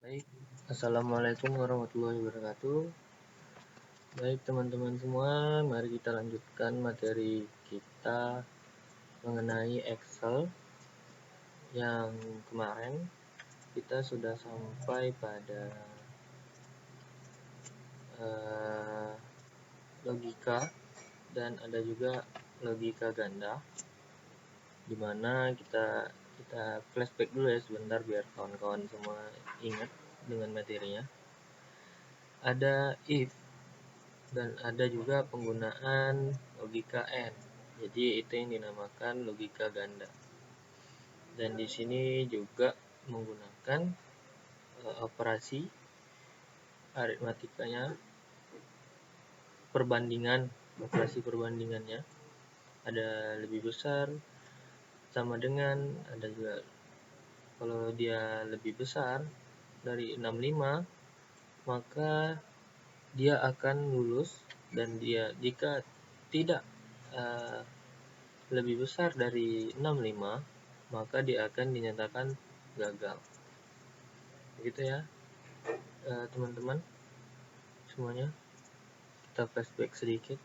Baik, Assalamualaikum warahmatullahi wabarakatuh. Baik teman-teman semua, mari kita lanjutkan materi kita mengenai Excel. Yang kemarin kita sudah sampai pada logika dan ada juga logika ganda, dimana kita flashback dulu ya sebentar biar kawan-kawan semua ingat dengan materinya. Ada if dan ada juga penggunaan logika AND. Jadi itu yang dinamakan logika ganda. Dan di sini juga menggunakan operasi aritmatikanya, operasi perbandingannya. Ada lebih besar, sama dengan, ada juga kalau dia lebih besar dari 65, maka dia akan lulus, dan dia jika tidak lebih besar dari 65, maka dia akan dinyatakan gagal. Begitu ya teman-teman semuanya. Kita flashback sedikit.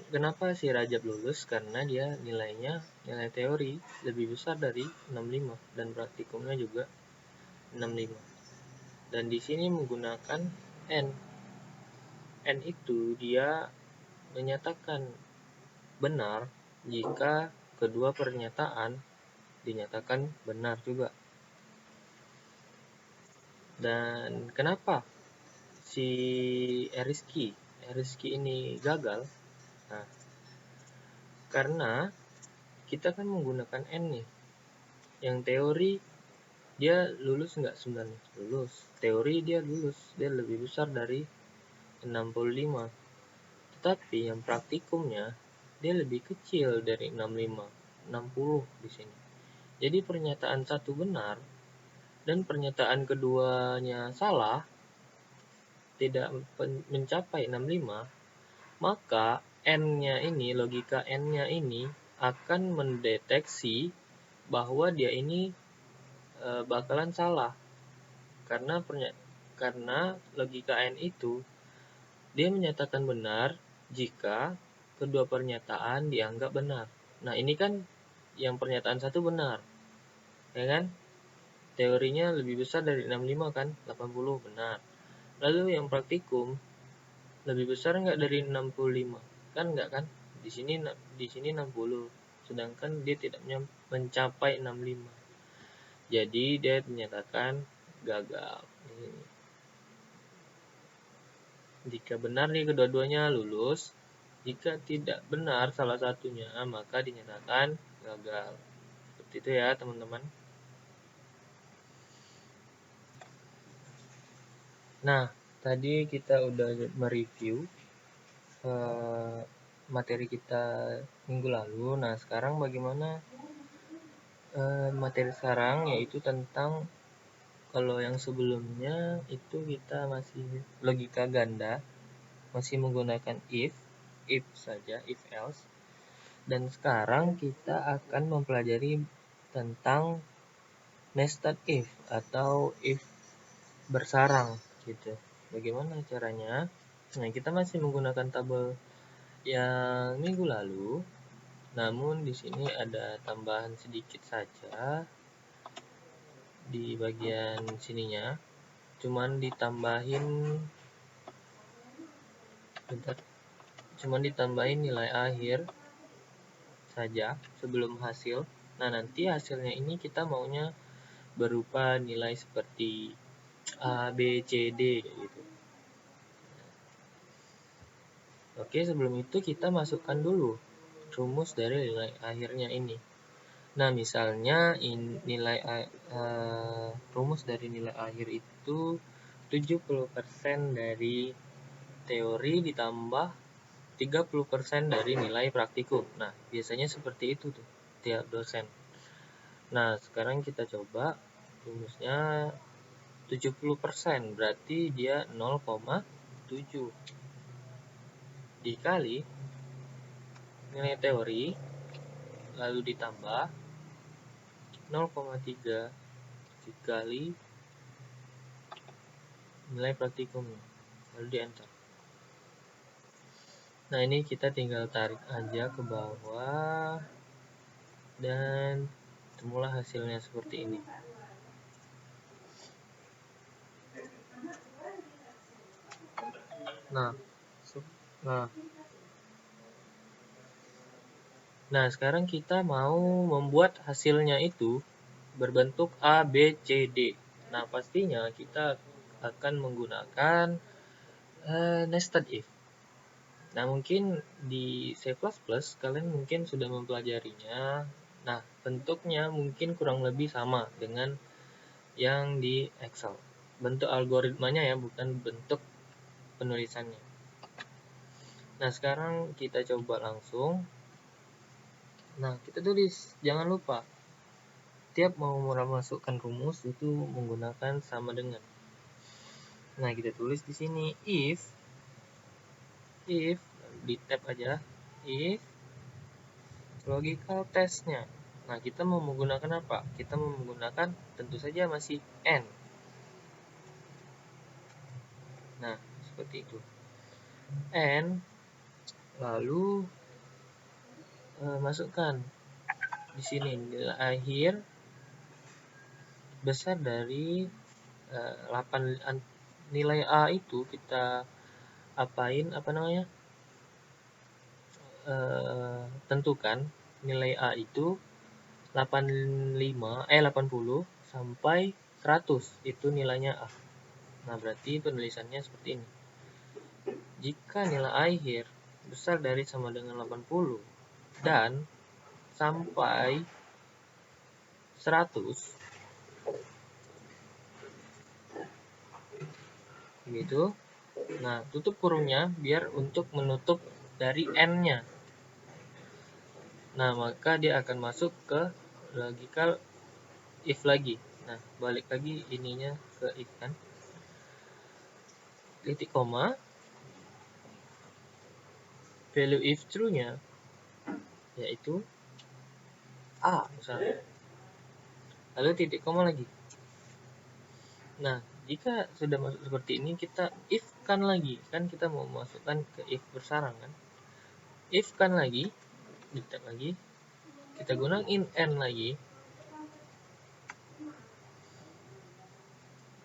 Kenapa si Rajab lulus? Karena dia nilai teori lebih besar dari 65 dan praktikumnya juga 65. Dan di sini menggunakan N. N itu dia menyatakan benar jika kedua pernyataan dinyatakan benar juga. Dan kenapa si Rizky ini gagal? Nah, karena kita kan menggunakan N nih. Yang teori dia lulus nggak sebenarnya? Lulus. Teori dia lulus, dia lebih besar dari 65. Tetapi yang praktikumnya dia lebih kecil dari 65, 60 di sini. Jadi pernyataan satu benar dan pernyataan keduanya salah, tidak mencapai 65, maka N-nya ini, logika N-nya ini akan mendeteksi bahwa dia ini bakalan salah. Karena logika N itu dia menyatakan benar jika kedua pernyataan dianggap benar. Nah, ini kan yang pernyataan satu benar, ya kan? Teorinya lebih besar dari 65 kan? 80 benar. Lalu yang praktikum lebih besar nggak dari 65? Kan nggak kan? Di sini 60, sedangkan dia tidak mencapai 65. Jadi dia dinyatakan gagal. Jika benar nih kedua-duanya lulus, jika tidak benar salah satunya maka dinyatakan gagal. Seperti itu ya teman-teman. Nah, tadi kita udah mereview materi kita minggu lalu. Nah, sekarang bagaimana materi sekarang, yaitu tentang, kalau yang sebelumnya itu kita masih logika ganda, masih menggunakan if saja, if else. Dan sekarang kita akan mempelajari tentang nested if atau if bersarang gitu. Bagaimana caranya? Nah, kita masih menggunakan tabel yang minggu lalu, namun di sini ada tambahan sedikit saja di bagian sininya. Cuman ditambahin nilai akhir saja sebelum hasil. Nah, nanti hasilnya ini kita maunya berupa nilai seperti A, B, C, D gitu. Oke, sebelum itu kita masukkan dulu rumus dari nilai akhirnya ini. Nah, misalnya rumus dari nilai akhir itu 70% dari teori ditambah 30% dari nilai praktikum. Nah, biasanya seperti itu tuh tiap dosen. Nah, sekarang kita coba rumusnya 70%, berarti dia 0,7 dikali nilai teori lalu ditambah 0,3 dikali nilai praktikumnya, lalu di enter. Nah, ini kita tinggal tarik aja ke bawah dan temulah hasilnya seperti ini. Nah, sekarang kita mau membuat hasilnya itu berbentuk A, B, C, D. Nah, pastinya kita akan menggunakan nested if. Nah, mungkin di C++ kalian mungkin sudah mempelajarinya. Nah, bentuknya mungkin kurang lebih sama dengan yang di Excel. Bentuk algoritmanya ya, bukan bentuk penulisannya. Nah, sekarang kita coba langsung. Nah, kita tulis, jangan lupa tiap mau memasukkan rumus itu menggunakan sama dengan. Nah, kita tulis di sini if di tab aja, if logical testnya. Nah, kita mau menggunakan apa? Kita mau menggunakan tentu saja masih n. Nah, seperti itu. N lalu masukkan di sini nilai akhir besar dari 8. Nilai A itu kita tentukan nilai A itu 80 sampai 100 itu nilainya A. Nah, berarti penulisannya seperti ini. Jika nilai akhir besar dari sama dengan 80 dan sampai 100 gitu. Nah, tutup kurungnya biar untuk menutup dari n-nya. Nah, maka dia akan masuk ke logical if lagi. Nah, balik lagi ininya ke if kan. Titik koma, value if true-nya yaitu A misalnya. Lalu titik koma lagi. Nah, jika sudah masuk seperti ini, kita if-kan lagi. Kan kita mau masukkan ke if bersarang kan. If-kan lagi, ditek lagi. Kita gunakan n lagi.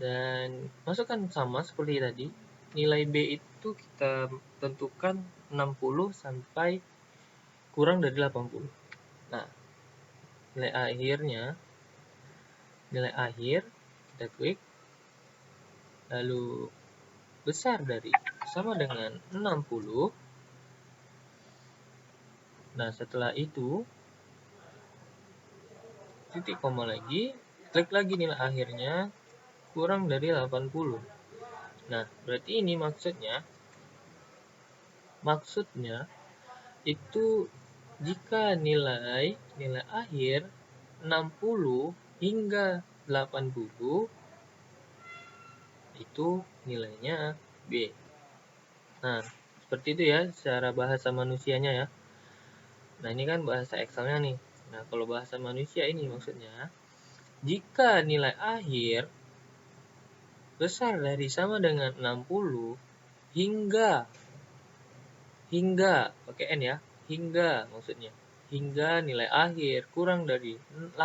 Dan masukkan sama seperti tadi. Nilai B itu kita tentukan 60 sampai kurang dari 80. Nah, nilai akhir kita klik, lalu besar dari sama dengan 60. Nah, setelah itu titik koma lagi, klik lagi nilai akhirnya kurang dari 80. Nah, berarti ini maksudnya itu jika nilai akhir 60 hingga 80 itu nilainya B. Nah, seperti itu ya secara bahasa manusianya ya. Nah, ini kan bahasa Excelnya nih. Nah, kalau bahasa manusia ini maksudnya jika nilai akhir besar dari sama dengan 60 hingga pakai n ya, hingga maksudnya hingga nilai akhir kurang dari 80,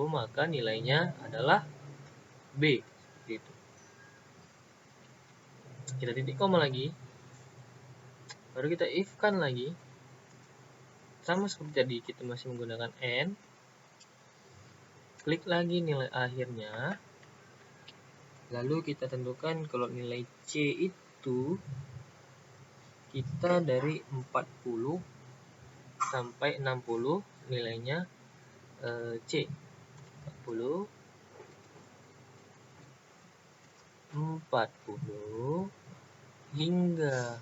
maka nilainya adalah B. Gitu. Kita titik koma lagi, baru kita if-kan lagi, sama seperti tadi kita masih menggunakan n, klik lagi nilai akhirnya, lalu kita tentukan kalau nilai C itu kita dari 40 sampai 60 nilainya C. 40 hingga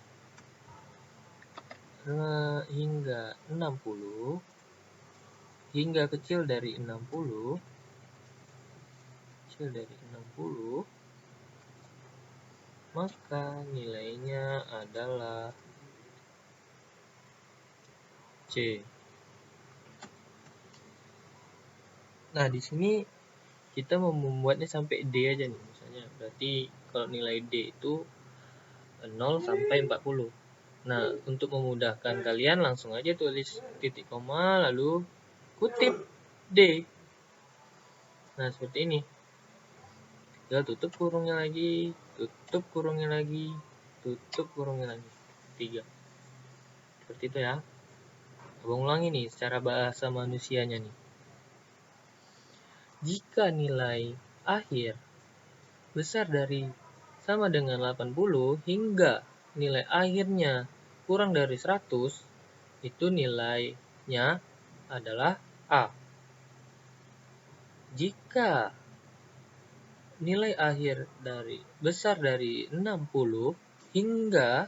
60, hingga kecil dari 60, maka nilainya adalah C. Nah, di sini kita mau membuatnya sampai D aja nih misalnya. Berarti kalau nilai D itu 0 sampai 40. Nah, untuk memudahkan kalian langsung aja tulis titik koma lalu kutip D. Nah, seperti ini. Tinggal tutup kurungnya lagi, tutup kurungnya lagi, tutup kurungnya lagi. 3. Seperti itu ya. Abang ulangi nih secara bahasa manusianya nih. Jika nilai akhir besar dari sama dengan 80 hingga nilai akhirnya kurang dari 100, itu nilainya adalah A. Jika nilai akhir besar dari 60 hingga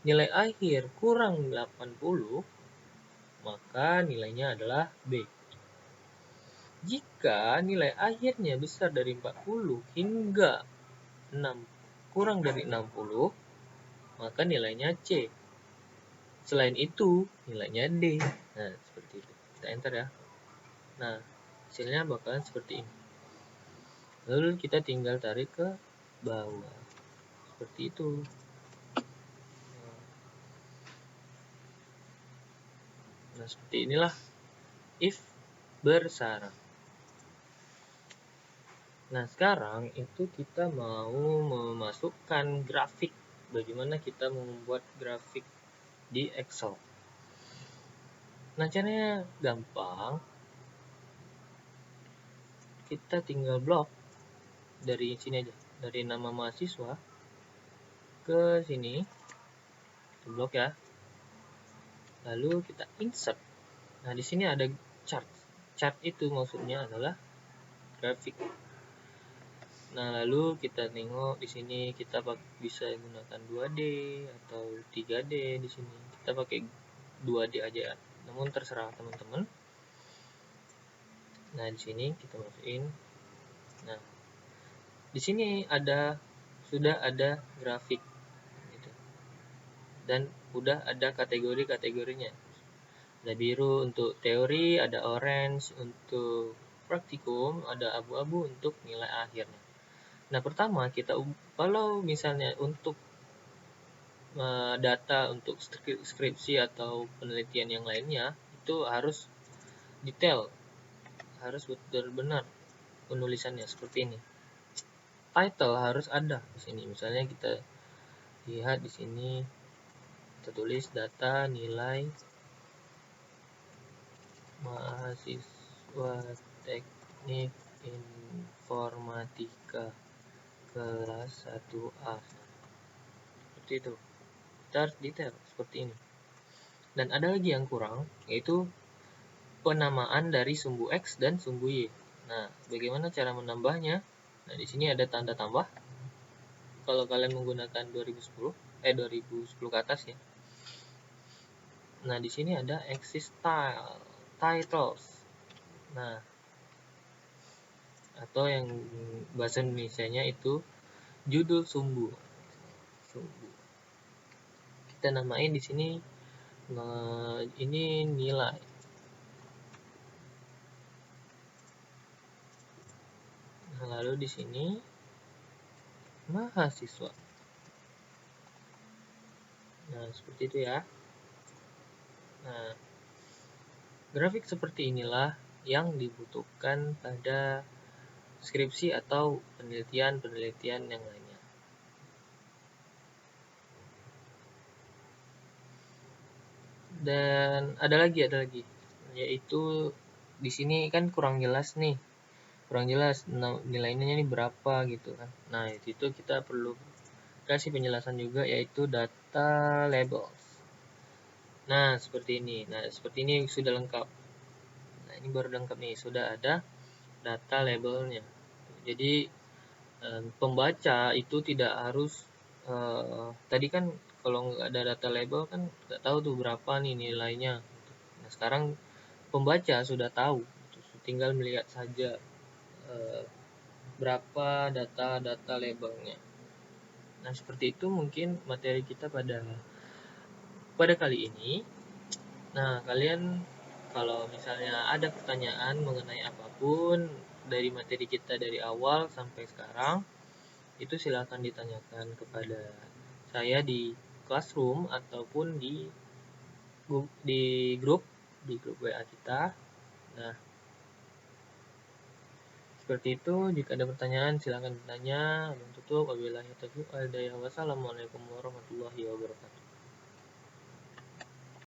nilai akhir kurang 80, maka nilainya adalah B. Jika nilai akhirnya besar dari 40 hingga kurang dari 60, maka nilainya C. Selain itu, nilainya D. Nah, seperti itu. Kita enter ya. Nah, hasilnya bakalan seperti ini. Lalu kita tinggal tarik ke bawah. Seperti itu. Nah, seperti inilah if bersyarat. Nah, sekarang itu kita mau memasukkan grafik. Bagaimana kita membuat grafik di Excel. Nah, caranya gampang. Kita tinggal blok dari sini aja, dari nama mahasiswa ke sini, blok ya. Lalu kita insert. Nah, di sini ada chart. Chart itu maksudnya adalah grafik. Nah, lalu kita tengok di sini kita bisa menggunakan 2D atau 3D di sini. Kita pakai 2D aja, namun terserah teman-teman. Nah, di sini kita masukin. Nah, di sini sudah ada grafik gitu. Dan udah ada kategori-kategorinya. Ada biru untuk teori, ada orange untuk praktikum, ada abu-abu untuk nilai akhirnya. Nah, pertama kita kalau misalnya untuk data untuk skripsi atau penelitian yang lainnya itu harus detail, harus benar-benar penulisannya seperti ini. Title harus ada di sini. Misalnya kita lihat di sini kita tulis data nilai mahasiswa teknik informatika kelas 1A. Seperti itu. Kita harus detail seperti ini. Dan ada lagi yang kurang, yaitu penamaan dari sumbu X dan sumbu Y. Nah, bagaimana cara menambahnya? Nah, di sini ada tanda tambah. Kalau kalian menggunakan 2010 ke atas ya. Nah, di sini ada exist titles. Nah, atau yang bahasa Indonesianya itu judul sumbu. Kita namain di sini ini nilai. Nah, lalu di sini mahasiswa. Nah, seperti itu ya. Nah, grafik seperti inilah yang dibutuhkan pada skripsi atau penelitian yang lainnya. Dan ada lagi yaitu di sini kan kurang jelas nilainya ini berapa gitu kan. Nah, itu kita perlu kasih penjelasan juga, yaitu data labels. Nah, seperti ini. Sudah lengkap. Nah, ini baru lengkap nih, sudah ada data labelnya. Jadi pembaca itu tidak harus tadi kan kalau nggak ada data label kan nggak tahu tuh berapa nih nilainya. Nah, sekarang pembaca sudah tahu, tinggal melihat saja berapa data labelnya. Nah, seperti itu mungkin materi kita pada kali ini. Nah, kalian kalau misalnya ada pertanyaan mengenai apapun dari materi kita dari awal sampai sekarang, itu silakan ditanyakan kepada saya di Classroom ataupun di grup WA kita. Nah, seperti itu. Jika ada pertanyaan silakan bertanya. Tutup. Wabillahi taufiq wal hidayah. Wassalamualaikum warahmatullahi wabarakatuh.